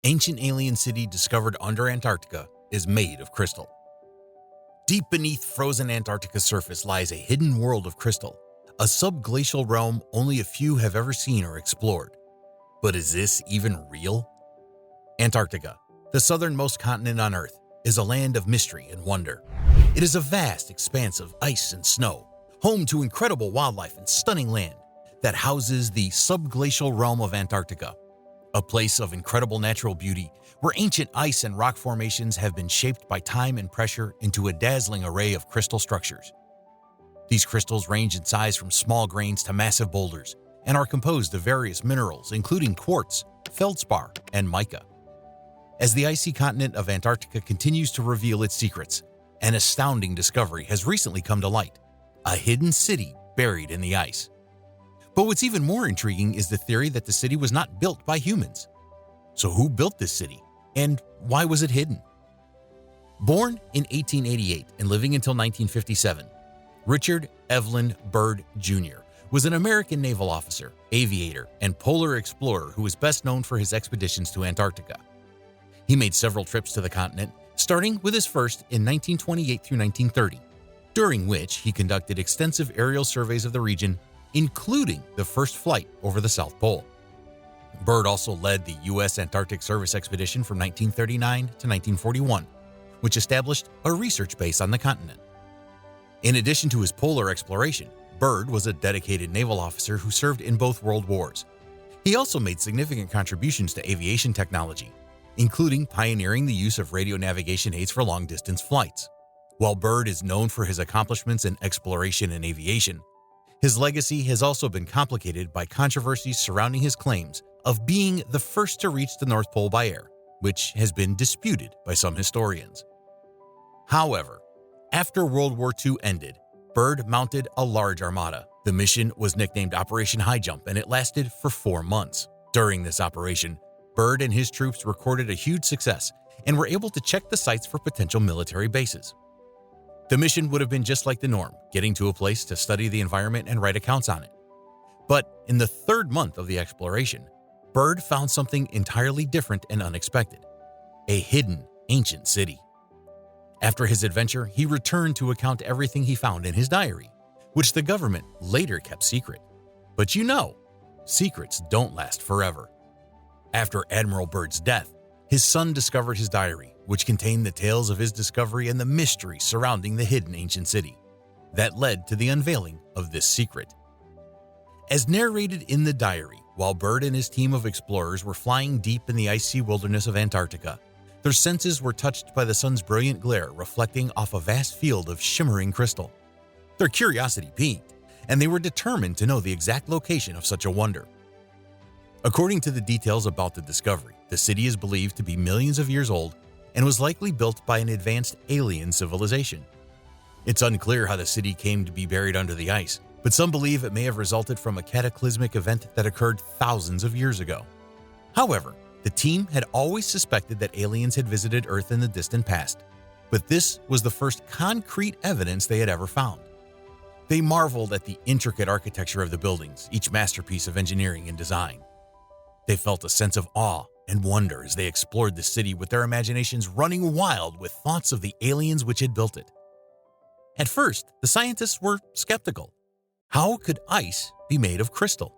ancient alien city discovered under Antarctica is made of crystal. Deep beneath frozen Antarctica's surface lies a hidden world of crystal, a subglacial realm only a few have ever seen or explored. But is this even real? Antarctica, the southernmost continent on Earth, is a land of mystery and wonder. It is a vast expanse of ice and snow, home to incredible wildlife and stunning land that houses the subglacial realm of Antarctica, a place of incredible natural beauty where ancient ice and rock formations have been shaped by time and pressure into a dazzling array of crystal structures. These crystals range in size from small grains to massive boulders and are composed of various minerals including quartz, feldspar, and mica. As the icy continent of Antarctica continues to reveal its secrets, an astounding discovery has recently come to light: a hidden city buried in the ice. But what's even more intriguing is the theory that the city was not built by humans. So who built this city, and why was it hidden? Born in 1888 and living until 1957, Richard Evelyn Byrd Jr. was an American naval officer, aviator, and polar explorer who is best known for his expeditions to Antarctica. He made several trips to the continent, starting with his first in 1928 through 1930, during which he conducted extensive aerial surveys of the region, including the first flight over the South Pole. Byrd also led the U.S. Antarctic Service expedition from 1939 to 1941, which established a research base on the continent. In addition to his polar exploration, Byrd was a dedicated naval officer who served in both World Wars. He also made significant contributions to aviation technology, including pioneering the use of radio navigation aids for long-distance flights. While Byrd is known for his accomplishments in exploration and aviation, his legacy has also been complicated by controversies surrounding his claims of being the first to reach the North Pole by air, which has been disputed by some historians. However, after World War II ended, Byrd mounted a large armada. The mission was nicknamed Operation High Jump, and it lasted for 4 months. During this operation, Byrd and his troops recorded a huge success and were able to check the sites for potential military bases. The mission would have been just like the norm, getting to a place to study the environment and write accounts on it. But in the 3rd month of the exploration, Byrd found something entirely different and unexpected: a hidden ancient city. After his adventure, he returned to account everything he found in his diary, which the government later kept secret. But secrets don't last forever. After Admiral Byrd's death, his son discovered his diary, which contained the tales of his discovery and the mystery surrounding the hidden ancient city. That led to the unveiling of this secret. As narrated in the diary, while Byrd and his team of explorers were flying deep in the icy wilderness of Antarctica, their senses were touched by the sun's brilliant glare reflecting off a vast field of shimmering crystal. Their curiosity piqued, and they were determined to know the exact location of such a wonder. According to the details about the discovery, the city is believed to be millions of years old and was likely built by an advanced alien civilization. It's unclear how the city came to be buried under the ice, but some believe it may have resulted from a cataclysmic event that occurred thousands of years ago. However, the team had always suspected that aliens had visited Earth in the distant past, but this was the first concrete evidence they had ever found. They marveled at the intricate architecture of the buildings, each masterpiece of engineering and design. They felt a sense of awe and wonder as they explored the city, with their imaginations running wild with thoughts of the aliens which had built it. At first, the scientists were skeptical. How could ice be made of crystal?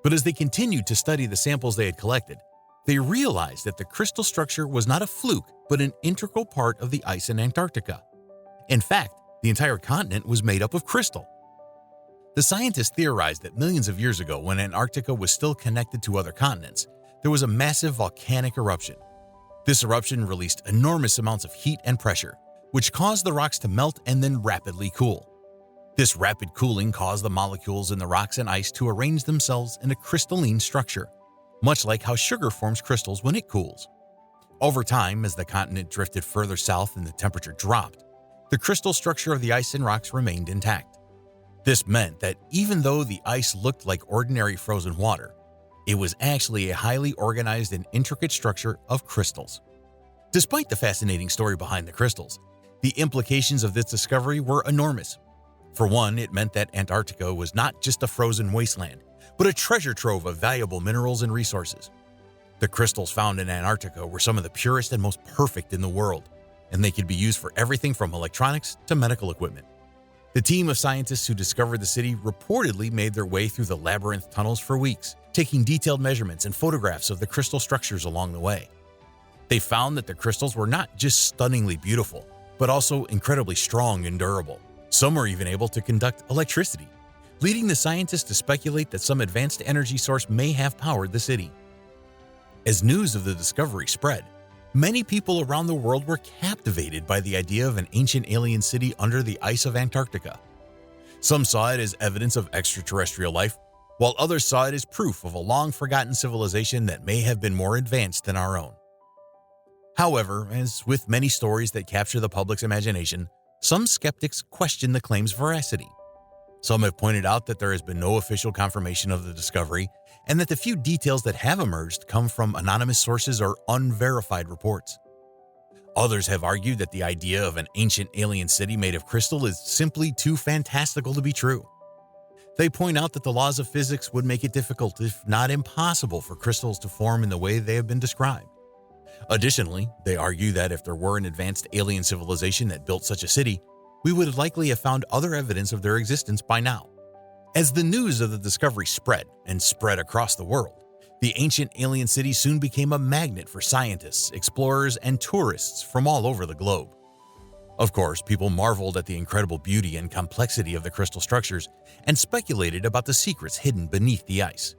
But as they continued to study the samples they had collected, they realized that the crystal structure was not a fluke, but an integral part of the ice in Antarctica. In fact, the entire continent was made up of crystal. The scientists theorized that millions of years ago, when Antarctica was still connected to other continents, there was a massive volcanic eruption. This eruption released enormous amounts of heat and pressure, which caused the rocks to melt and then rapidly cool. This rapid cooling caused the molecules in the rocks and ice to arrange themselves in a crystalline structure, much like how sugar forms crystals when it cools. Over time, as the continent drifted further south and the temperature dropped, the crystal structure of the ice and rocks remained intact. This meant that even though the ice looked like ordinary frozen water, it was actually a highly organized and intricate structure of crystals. Despite the fascinating story behind the crystals, the implications of this discovery were enormous. For one, it meant that Antarctica was not just a frozen wasteland, but a treasure trove of valuable minerals and resources. The crystals found in Antarctica were some of the purest and most perfect in the world, and they could be used for everything from electronics to medical equipment. The team of scientists who discovered the city reportedly made their way through the labyrinth tunnels for weeks, taking detailed measurements and photographs of the crystal structures along the way. They found that the crystals were not just stunningly beautiful, but also incredibly strong and durable. Some were even able to conduct electricity, leading the scientists to speculate that some advanced energy source may have powered the city. As news of the discovery spread, many people around the world were captivated by the idea of an ancient alien city under the ice of Antarctica. Some saw it as evidence of extraterrestrial life, while others saw it as proof of a long-forgotten civilization that may have been more advanced than our own. However, as with many stories that capture the public's imagination, some skeptics question the claim's veracity. Some have pointed out that there has been no official confirmation of the discovery, and that the few details that have emerged come from anonymous sources or unverified reports. Others have argued that the idea of an ancient alien city made of crystal is simply too fantastical to be true. They point out that the laws of physics would make it difficult, if not impossible, for crystals to form in the way they have been described. Additionally, they argue that if there were an advanced alien civilization that built such a city, we would likely have found other evidence of their existence by now. As the news of the discovery spread across the world, the ancient alien city soon became a magnet for scientists, explorers, and tourists from all over the globe. Of course, people marveled at the incredible beauty and complexity of the crystal structures and speculated about the secrets hidden beneath the ice.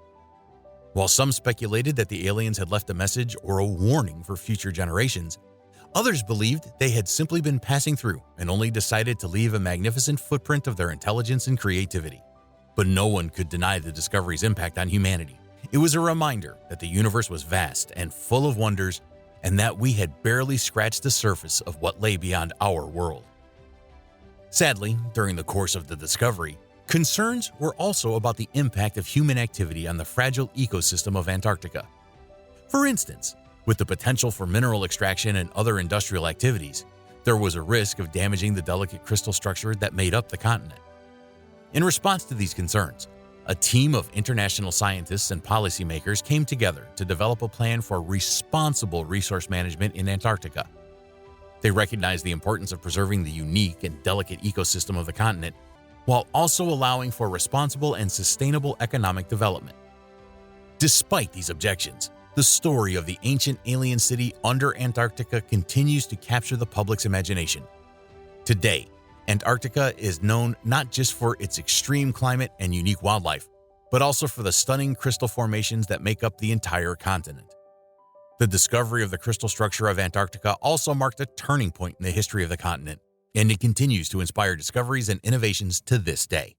While some speculated that the aliens had left a message or a warning for future generations, others believed they had simply been passing through and only decided to leave a magnificent footprint of their intelligence and creativity. But no one could deny the discovery's impact on humanity. It was a reminder that the universe was vast and full of wonders, and that we had barely scratched the surface of what lay beyond our world. Sadly, during the course of the discovery, concerns were also about the impact of human activity on the fragile ecosystem of Antarctica. For instance, with the potential for mineral extraction and other industrial activities, there was a risk of damaging the delicate crystal structure that made up the continent. In response to these concerns, a team of international scientists and policymakers came together to develop a plan for responsible resource management in Antarctica. They recognized the importance of preserving the unique and delicate ecosystem of the continent, while also allowing for responsible and sustainable economic development. Despite these objections, the story of the ancient alien city under Antarctica continues to capture the public's imagination. Today, Antarctica is known not just for its extreme climate and unique wildlife, but also for the stunning crystal formations that make up the entire continent. The discovery of the crystal structure of Antarctica also marked a turning point in the history of the continent, and it continues to inspire discoveries and innovations to this day.